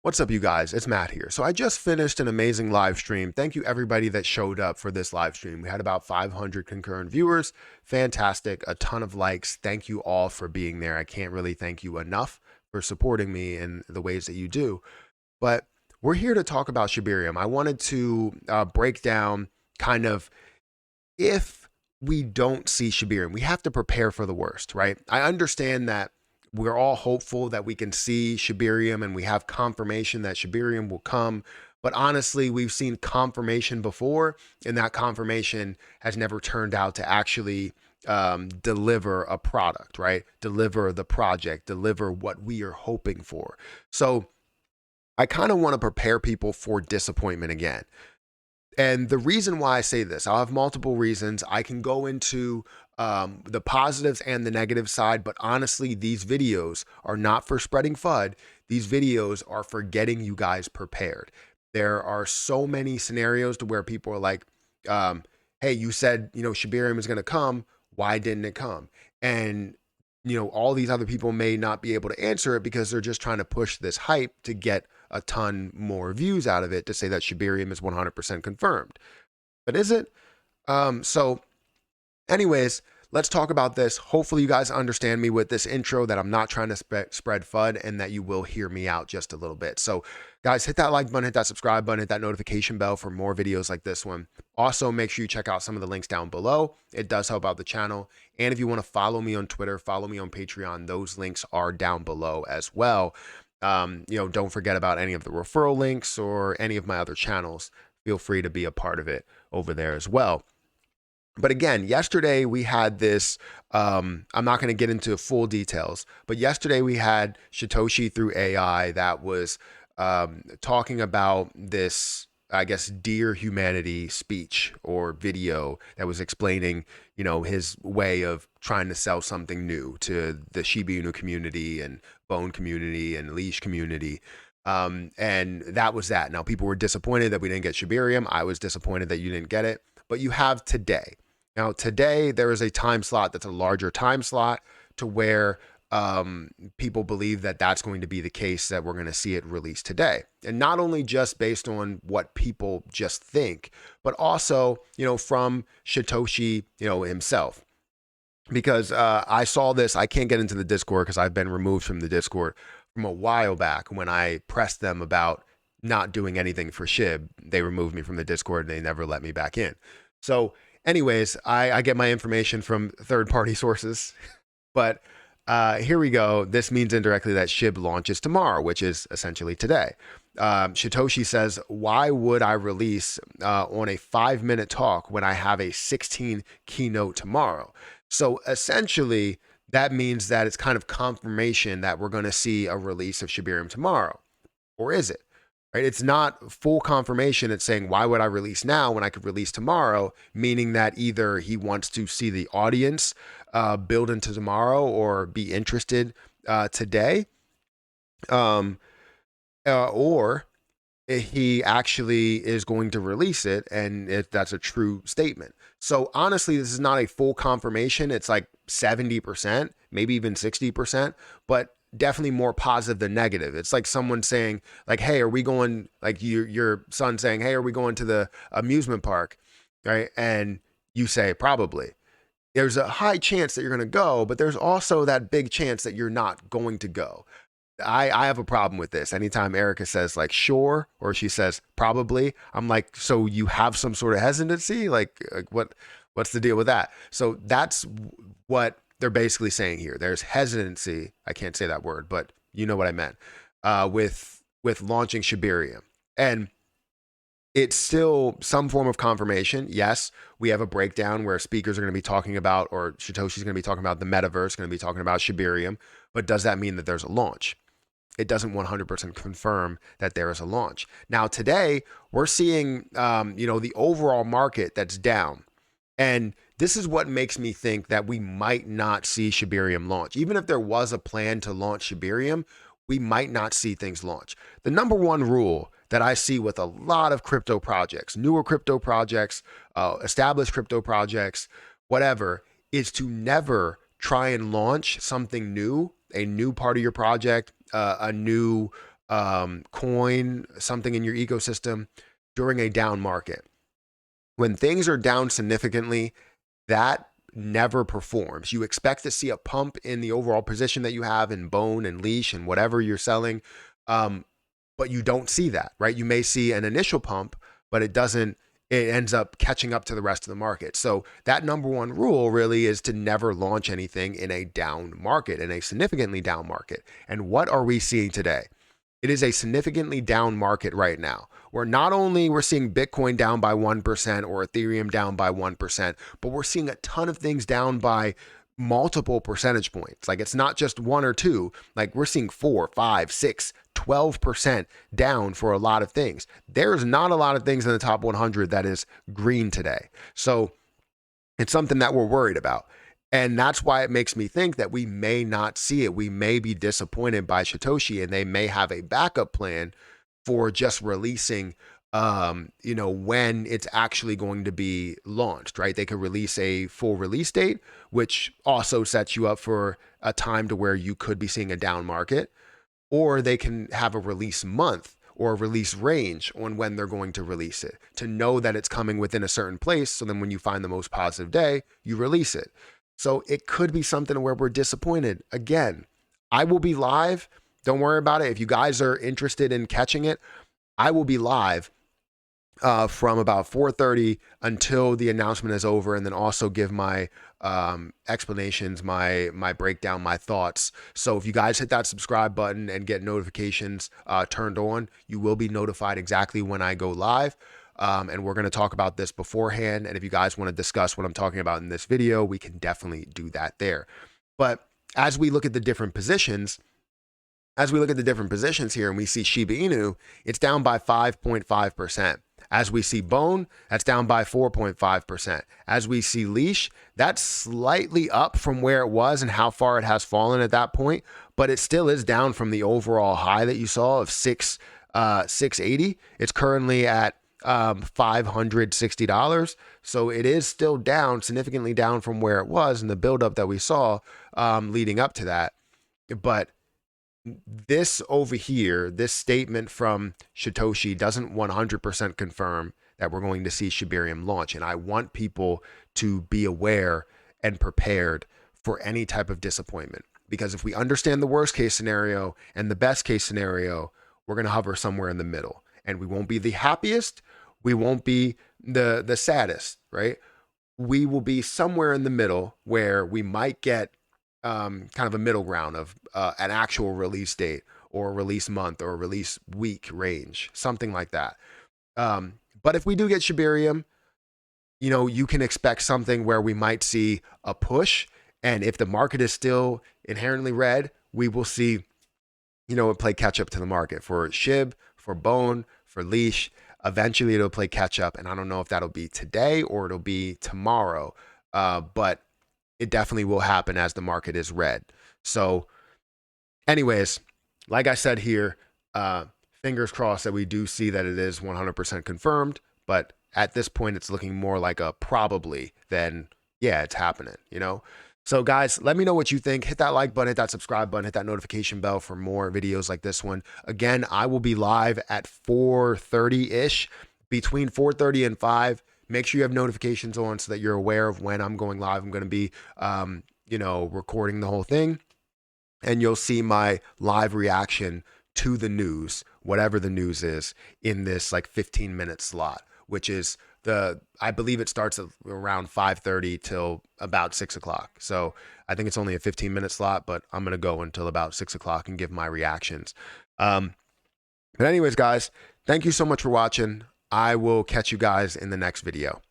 What's up, you guys? It's Matt here. So I just finished an amazing live stream. Thank you everybody that showed up for this live stream. We had about 500 concurrent viewers. Fantastic. A ton of likes. Thank you all for being there. I can't really thank you enough for supporting me in the ways that you do. But we're here to talk about Shibarium. I wanted to break down kind of if we don't see Shibarium, we have to prepare for the worst, right? I understand that we're all hopeful that we can see Shibarium and we have confirmation that Shibarium will come. But honestly, we've seen confirmation before, and that confirmation has never turned out to actually deliver a product, right? Deliver the project, deliver what we are hoping for. So I kind of want to prepare people for disappointment again. And the reason why I say this, I'll have multiple reasons. I can go into the positives and the negative side, but honestly, these videos are not for spreading FUD. These videos are for getting you guys prepared. There are so many scenarios to where people are like, hey, you said, Shibarium is going to come. Why didn't it come? And, all these other people may not be able to answer it because they're just trying to push this hype to get a ton more views out of it to say that Shibarium is 100% confirmed. But is it? So anyways, let's talk about this. Hopefully you guys understand me with this intro, that I'm not trying to spread FUD, and that you will hear me out just a little bit. So guys, hit that like button, hit that subscribe button, hit that notification bell for more videos like this one. Also, make sure you check out some of the links down below. It does help out the channel. And if you want to follow me on Twitter, follow me on Patreon, those links are down below as well. Don't forget about any of the referral links or any of my other channels. Feel free to be a part of it over there as well. But again, yesterday we had this, I'm not going to get into full details, but yesterday we had Shytoshi through AI that was talking about this, I guess, Dear Humanity speech or video that was explaining, his way of trying to sell something new to the Shiba Inu community and Bone community and Leash community. And that was that. Now, people were disappointed that we didn't get Shibarium. I was disappointed that you didn't get it, but you have today. Now, today there is a time slot that's a larger time slot to where people believe that that's going to be the case, that we're going to see it released today. And not only just based on what people just think, but also, from Shytoshi, himself. Because I saw this, I can't get into the Discord because I've been removed from the Discord from a while back when I pressed them about not doing anything for Shib. They removed me from the Discord and they never let me back in. So anyways, I get my information from third-party sources. But here we go. This means indirectly that Shib launches tomorrow, which is essentially today. Shytoshi says, why would I release on a 5-minute talk when I have a 16 keynote tomorrow? So essentially, that means that it's kind of confirmation that we're going to see a release of Shibarium tomorrow. Or is it? Right? It's not full confirmation. It's saying, why would I release now when I could release tomorrow? Meaning that either he wants to see the audience build into tomorrow or be interested today. Or he actually is going to release it, and if that's a true statement. So honestly, this is not a full confirmation. It's like 70%, maybe even 60%, but definitely more positive than negative. It's like someone saying like, hey, are we going, like your son saying, hey, are we going to the amusement park? Right. And you say, probably. There's a high chance that you're going to go, but there's also that big chance that you're not going to go. I have a problem with this. Anytime Erica says like sure, or she says probably, I'm like, so you have some sort of hesitancy? Like what's the deal with that? So that's what they're basically saying here. There's hesitancy. I can't say that word, but you know what I meant, with launching Shibarium. And it's still some form of confirmation. Yes, we have a breakdown where speakers are going to be talking about, or Shytoshi's going to be talking about the metaverse, going to be talking about Shibarium. But does that mean that there's a launch? It doesn't 100% confirm that there is a launch. Now, today, we're seeing, the overall market that's down. And this is what makes me think that we might not see Shibarium launch. Even if there was a plan to launch Shibarium, we might not see things launch. The number one rule that I see with a lot of crypto projects, newer crypto projects, established crypto projects, whatever, is to never try and launch something new, a new part of your project, a new coin, something in your ecosystem during a down market. When things are down significantly, that never performs. You expect to see a pump in the overall position that you have in bone and leash and whatever you're selling, but you don't see that, right? You may see an initial pump, but it doesn't. It ends up catching up to the rest of the market. So that number one rule really is to never launch anything in a down market, in a significantly down market. And what are we seeing today? It is a significantly down market right now, where not only we're seeing Bitcoin down by 1% or Ethereum down by 1%, but we're seeing a ton of things down by multiple percentage points. Like, it's not just one or two, like we're seeing 4, 5, 6, 12% down for a lot of things. There's not a lot of things in the top 100 that is green today. So it's something that we're worried about. And that's why it makes me think that we may not see it. We may be disappointed by Shytoshi, and they may have a backup plan for just releasing, when it's actually going to be launched, right? They could release a full release date, which also sets you up for a time to where you could be seeing a down market, or they can have a release month or a release range on when they're going to release it to know that it's coming within a certain place. So then when you find the most positive day, you release it. So it could be something where we're disappointed. Again, I will be live. Don't worry about it. If you guys are interested in catching it, I will be live from about 4:30 until the announcement is over, and then also give my explanations, my breakdown, my thoughts. So if you guys hit that subscribe button and get notifications turned on, you will be notified exactly when I go live. And we're going to talk about this beforehand. And if you guys want to discuss what I'm talking about in this video, we can definitely do that there. But as we look at the different positions, here, and we see Shiba Inu, it's down by 5.5%. As we see Bone, that's down by 4.5%. As we see Leash, that's slightly up from where it was and how far it has fallen at that point, but it still is down from the overall high that you saw of 680. It's currently at $560. So it is still down, significantly down from where it was in the buildup that we saw leading up to that. But this over here, this statement from Shytoshi doesn't 100% confirm that we're going to see Shibarium launch. And I want people to be aware and prepared for any type of disappointment. Because if we understand the worst case scenario and the best case scenario, we're going to hover somewhere in the middle. And we won't be the happiest. We won't be the saddest, right? We will be somewhere in the middle where we might get kind of a middle ground of an actual release date or a release month or a release week range, something like that. But if we do get Shibarium, you can expect something where we might see a push. And if the market is still inherently red, we will see, it play catch up to the market for Shib, for Bone, for Leash. Eventually it'll play catch up. And I don't know if that'll be today or it'll be tomorrow. But it definitely will happen as the market is red. So anyways, like I said here, fingers crossed that we do see that it is 100% confirmed. But at this point, it's looking more like a probably than, yeah, it's happening, So guys, let me know what you think. Hit that like button, hit that subscribe button, hit that notification bell for more videos like this one. Again, I will be live at 4:30-ish, between 4:30 and 5. Make sure you have notifications on so that you're aware of when I'm going live. I'm going to be, recording the whole thing, and you'll see my live reaction to the news, whatever the news is, in this like 15-minute slot, which is I believe it starts at around 5:30 till about 6 o'clock. So I think it's only a 15-minute slot, but I'm going to go until about 6 o'clock and give my reactions. But anyways, guys, thank you so much for watching. I will catch you guys in the next video.